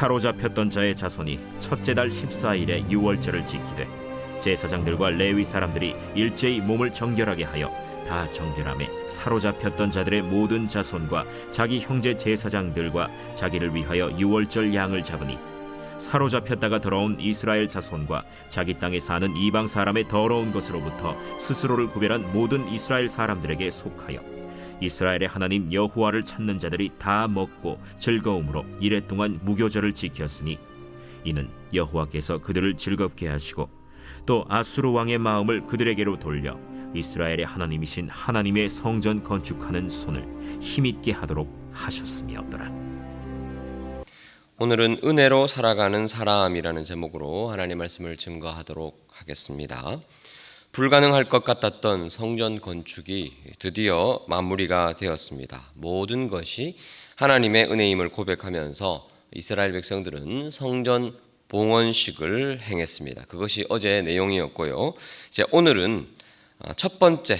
사로잡혔던 자의 자손이 첫째 달 14일에 유월절을 지키되 제사장들과 레위 사람들이 일제히 몸을 정결하게 하여 다 정결함에 사로잡혔던 자들의 모든 자손과 자기 형제 제사장들과 자기를 위하여 유월절 양을 잡으니 사로잡혔다가 돌아온 이스라엘 자손과 자기 땅에 사는 이방 사람의 더러운 것으로부터 스스로를 구별한 모든 이스라엘 사람들에게 속하여 이스라엘의 하나님 여호와를 찾는 자들이 다 먹고 즐거움으로 이레 동안 무교절을 지켰으니 이는 여호와께서 그들을 즐겁게 하시고 또 아수르 왕의 마음을 그들에게로 돌려 이스라엘의 하나님이신 하나님의 성전 건축하는 손을 힘있게 하도록 하셨음이었더라. 오늘은 은혜로 살아가는 사람이라는 제목으로 하나님의 말씀을 증거하도록 하겠습니다. 불가능할 것 같았던 성전 건축이 드디어 마무리가 되었습니다. 모든 것이 하나님의 은혜임을 고백하면서 이스라엘 백성들은 성전 봉헌식을 행했습니다. 그것이 어제의 내용이었고요. 이제 오늘은 첫 번째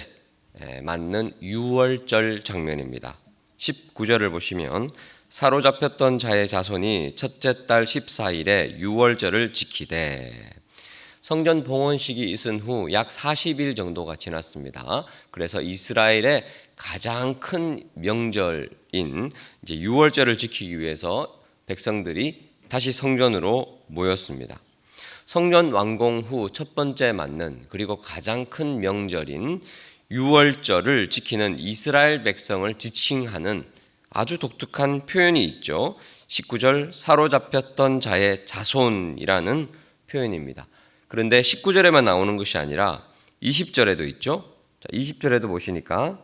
맞는 유월절 장면입니다. 19절을 보시면 사로잡혔던 자의 자손이 첫째 달 14일에 유월절을 지키되, 성전 봉헌식이 있은 후 약 40일 정도가 지났습니다. 그래서 이스라엘의 가장 큰 명절인 이제 유월절을 지키기 위해서 백성들이 다시 성전으로 모였습니다. 성전 완공 후 첫 번째 맞는 그리고 가장 큰 명절인 유월절을 지키는 이스라엘 백성을 지칭하는 아주 독특한 표현이 있죠. 19절 사로잡혔던 자의 자손이라는 표현입니다. 그런데 19절에만 나오는 것이 아니라 20절에도 있죠. 20절에도 보시니까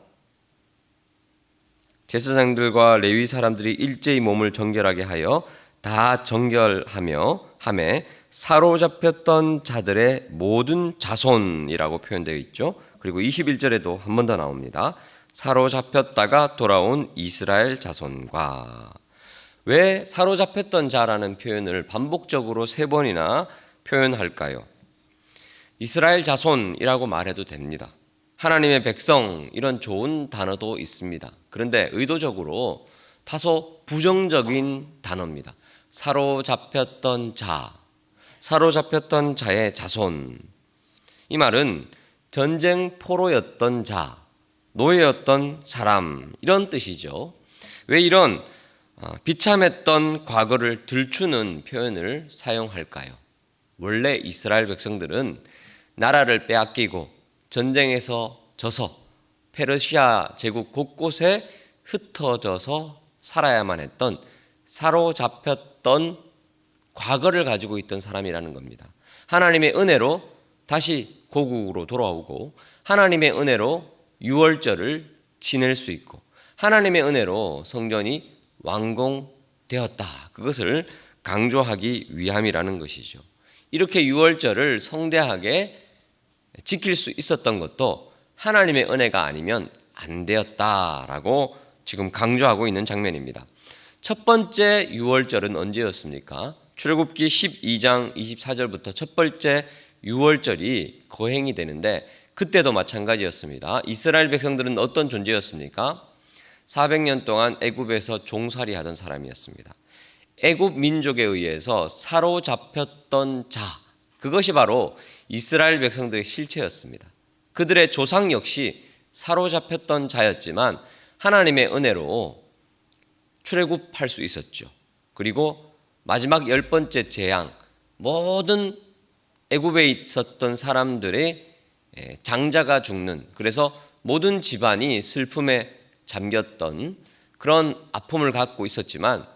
제사장들과 레위 사람들이 일제히 몸을 정결하게 하여 다 정결하며 하매 사로잡혔던 자들의 모든 자손이라고 표현되어 있죠. 그리고 21절에도 한 번 더 나옵니다. 사로잡혔다가 돌아온 이스라엘 자손과. 왜 사로잡혔던 자라는 표현을 반복적으로 3번이나 표현할까요? 이스라엘 자손이라고 말해도 됩니다. 하나님의 백성, 이런 좋은 단어도 있습니다. 그런데 의도적으로 다소 부정적인 단어입니다. 사로잡혔던 자, 사로잡혔던 자의 자손. 이 말은 전쟁 포로였던 자, 노예였던 사람, 이런 뜻이죠. 왜 이런 비참했던 과거를 들추는 표현을 사용할까요? 원래 이스라엘 백성들은 나라를 빼앗기고 전쟁에서 져서 페르시아 제국 곳곳에 흩어져서 살아야만 했던 사로잡혔던 과거를 가지고 있던 사람이라는 겁니다. 하나님의 은혜로 다시 고국으로 돌아오고 하나님의 은혜로 유월절을 지낼 수 있고 하나님의 은혜로 성전이 완공되었다. 그것을 강조하기 위함이라는 것이죠. 이렇게 유월절을 성대하게 지킬 수 있었던 것도 하나님의 은혜가 아니면 안 되었다라고 지금 강조하고 있는 장면입니다. 첫 번째 유월절은 언제였습니까? 출애굽기 12장 24절부터 첫 번째 유월절이 거행이 되는데 그때도 마찬가지였습니다. 이스라엘 백성들은 어떤 존재였습니까? 400년 동안 애굽에서 종살이 하던 사람이었습니다. 애굽 민족에 의해서 사로잡혔던 자, 그것이 바로 이스라엘 백성들의 실체였습니다. 그들의 조상 역시 사로잡혔던 자였지만 하나님의 은혜로 출애굽할 수 있었죠. 그리고 마지막 10번째 재앙, 모든 애굽에 있었던 사람들의 장자가 죽는, 그래서 모든 집안이 슬픔에 잠겼던 그런 아픔을 갖고 있었지만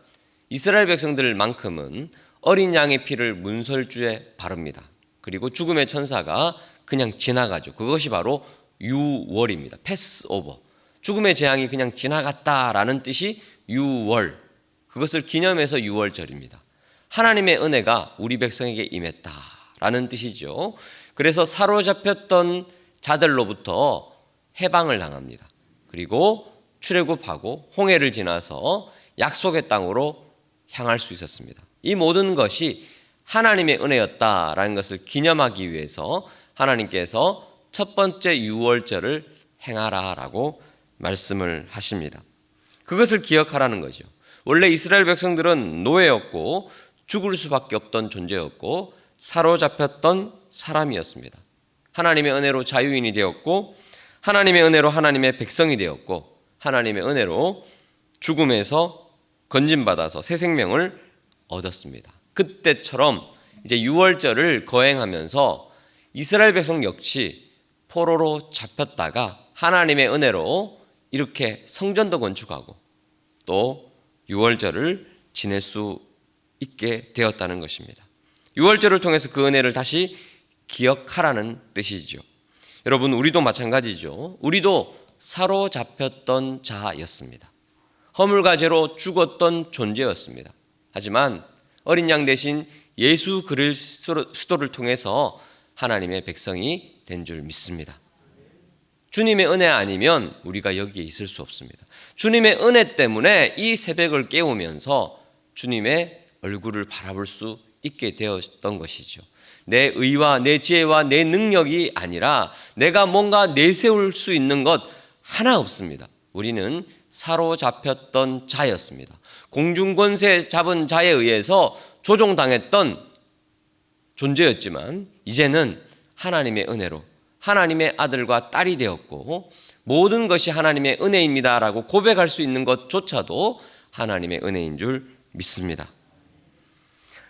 이스라엘 백성들만큼은 어린 양의 피를 문설주에 바릅니다. 그리고 죽음의 천사가 그냥 지나가죠. 그것이 바로 유월입니다. 패스오버. 죽음의 재앙이 그냥 지나갔다라는 뜻이 유월. 그것을 기념해서 유월절입니다. 하나님의 은혜가 우리 백성에게 임했다라는 뜻이죠. 그래서 사로잡혔던 자들로부터 해방을 당합니다. 그리고 출애굽하고 홍해를 지나서 약속의 땅으로 향할 수 있었습니다. 이 모든 것이 하나님의 은혜였다라는 것을 기념하기 위해서 하나님께서 첫 번째 유월절을 행하라라고 말씀을 하십니다. 그것을 기억하라는 거죠. 원래 이스라엘 백성들은 노예였고 죽을 수밖에 없던 존재였고 사로잡혔던 사람이었습니다. 하나님의 은혜로 자유인이 되었고 하나님의 은혜로 하나님의 백성이 되었고 하나님의 은혜로 죽음에서 건진받아서 새 생명을 얻었습니다. 그때처럼 이제 유월절을 거행하면서 이스라엘 백성 역시 포로로 잡혔다가 하나님의 은혜로 이렇게 성전도 건축하고 또 유월절을 지낼 수 있게 되었다는 것입니다. 유월절을 통해서 그 은혜를 다시 기억하라는 뜻이죠. 여러분, 우리도 마찬가지죠. 우리도 사로잡혔던 자였습니다. 허물과 죄로 죽었던 존재였습니다. 하지만 어린 양 대신 예수 그리스도를 통해서 하나님의 백성이 된 줄 믿습니다. 주님의 은혜 아니면 우리가 여기에 있을 수 없습니다. 주님의 은혜 때문에 이 새벽을 깨우면서 주님의 얼굴을 바라볼 수 있게 되었던 것이죠. 내 의와 내 지혜와 내 능력이 아니라 내가 뭔가 내세울 수 있는 것 하나 없습니다. 우리는 사로잡혔던 자였습니다. 공중권세 잡은 자에 의해서 조종당했던 존재였지만 이제는 하나님의 은혜로 하나님의 아들과 딸이 되었고 모든 것이 하나님의 은혜입니다라고 고백할 수 있는 것조차도 하나님의 은혜인 줄 믿습니다.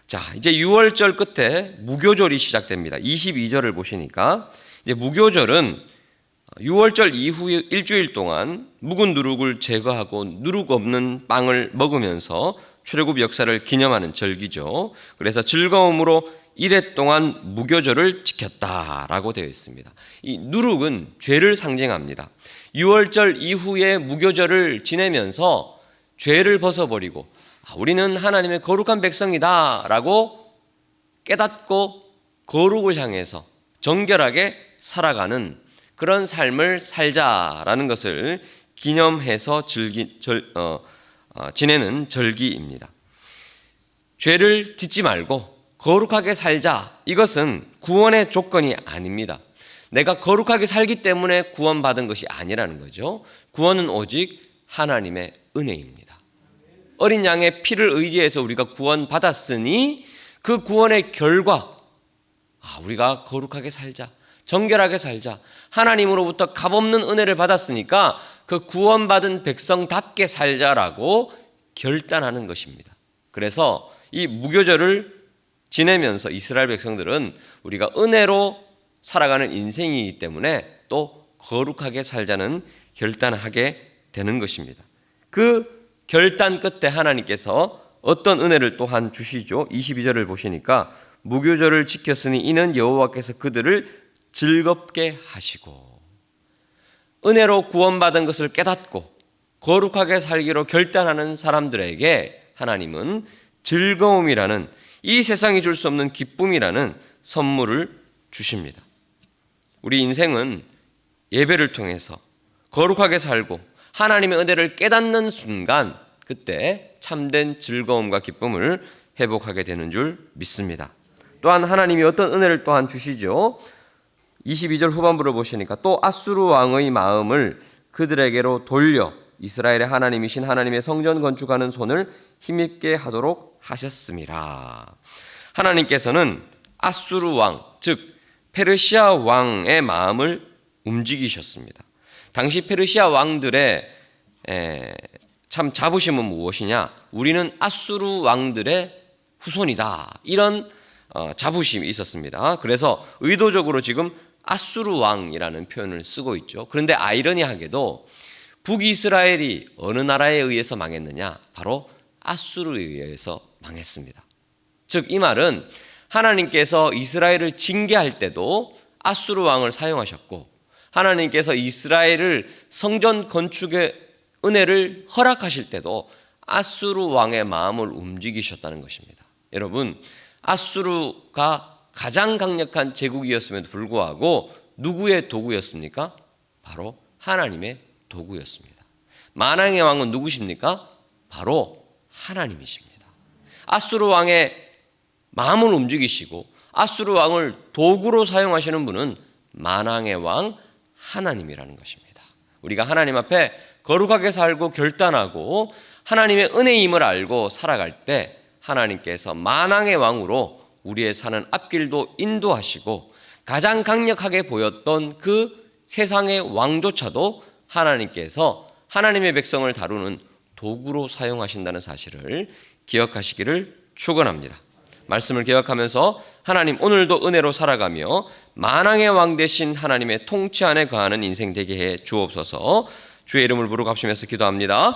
자, 이제 유월절 끝에 무교절이 시작됩니다. 22절을 보시니까 이제 무교절은 유월절 이후에 일주일 동안 묵은 누룩을 제거하고 누룩 없는 빵을 먹으면서 출애굽 역사를 기념하는 절기죠. 그래서 즐거움으로 1회 동안 무교절을 지켰다라고 되어 있습니다. 이 누룩은 죄를 상징합니다. 유월절 이후에 무교절을 지내면서 죄를 벗어버리고 우리는 하나님의 거룩한 백성이다 라고 깨닫고 거룩을 향해서 정결하게 살아가는 그런 삶을 살자라는 것을 기념해서 지내는 절기입니다. 죄를 짓지 말고 거룩하게 살자. 이것은 구원의 조건이 아닙니다. 내가 거룩하게 살기 때문에 구원받은 것이 아니라는 거죠. 구원은 오직 하나님의 은혜입니다. 어린 양의 피를 의지해서 우리가 구원받았으니 그 구원의 결과 우리가 거룩하게 살자. 정결하게 살자. 하나님으로부터 값없는 은혜를 받았으니까 그 구원받은 백성답게 살자라고 결단하는 것입니다. 그래서 이 무교절을 지내면서 이스라엘 백성들은 우리가 은혜로 살아가는 인생이기 때문에 또 거룩하게 살자는 결단을 하게 되는 것입니다. 그 결단 끝에 하나님께서 어떤 은혜를 또한 주시죠. 22절을 보시니까 무교절을 지켰으니 이는 여호와께서 그들을 즐겁게 하시고 은혜로 구원받은 것을 깨닫고 거룩하게 살기로 결단하는 사람들에게 하나님은 즐거움이라는 이 세상이 줄 수 없는 기쁨이라는 선물을 주십니다. 우리 인생은 예배를 통해서 거룩하게 살고 하나님의 은혜를 깨닫는 순간 그때 참된 즐거움과 기쁨을 회복하게 되는 줄 믿습니다. 또한 하나님이 어떤 은혜를 또한 주시죠. 22절 후반부를 보시니까 또 아수르 왕의 마음을 그들에게로 돌려 이스라엘의 하나님이신 하나님의 성전 건축하는 손을 힘있게 하도록 하셨습니다. 하나님께서는 아수르 왕, 즉 페르시아 왕의 마음을 움직이셨습니다. 당시 페르시아 왕들의 참 자부심은 무엇이냐? 우리는 아수르 왕들의 후손이다. 이런 자부심이 있었습니다. 그래서 의도적으로 지금 아수르 왕이라는 표현을 쓰고 있죠. 그런데 아이러니하게도 북이스라엘이 어느 나라에 의해서 망했느냐? 바로 아수르에 의해서 망했습니다. 즉 이 말은 하나님께서 이스라엘을 징계할 때도 아수르 왕을 사용하셨고 하나님께서 이스라엘을 성전 건축의 은혜를 허락하실 때도 아수르 왕의 마음을 움직이셨다는 것입니다. 여러분, 아수르가 가장 강력한 제국이었음에도 불구하고 누구의 도구였습니까? 바로 하나님의 도구였습니다. 만왕의 왕은 누구십니까? 바로 하나님이십니다. 아수르 왕의 마음을 움직이시고 아수르 왕을 도구로 사용하시는 분은 만왕의 왕 하나님이라는 것입니다. 우리가 하나님 앞에 거룩하게 살고 결단하고 하나님의 은혜임을 알고 살아갈 때 하나님께서 만왕의 왕으로 우리의 사는 앞길도 인도하시고 가장 강력하게 보였던 그 세상의 왕조차도 하나님께서 하나님의 백성을 다루는 도구로 사용하신다는 사실을 기억하시기를 축원합니다. 말씀을 기억하면서 하나님 오늘도 은혜로 살아가며 만왕의 왕 되신 하나님의 통치 안에 거하는 인생 되게 해 주옵소서. 주의 이름을 부르고 합심해서 기도합니다.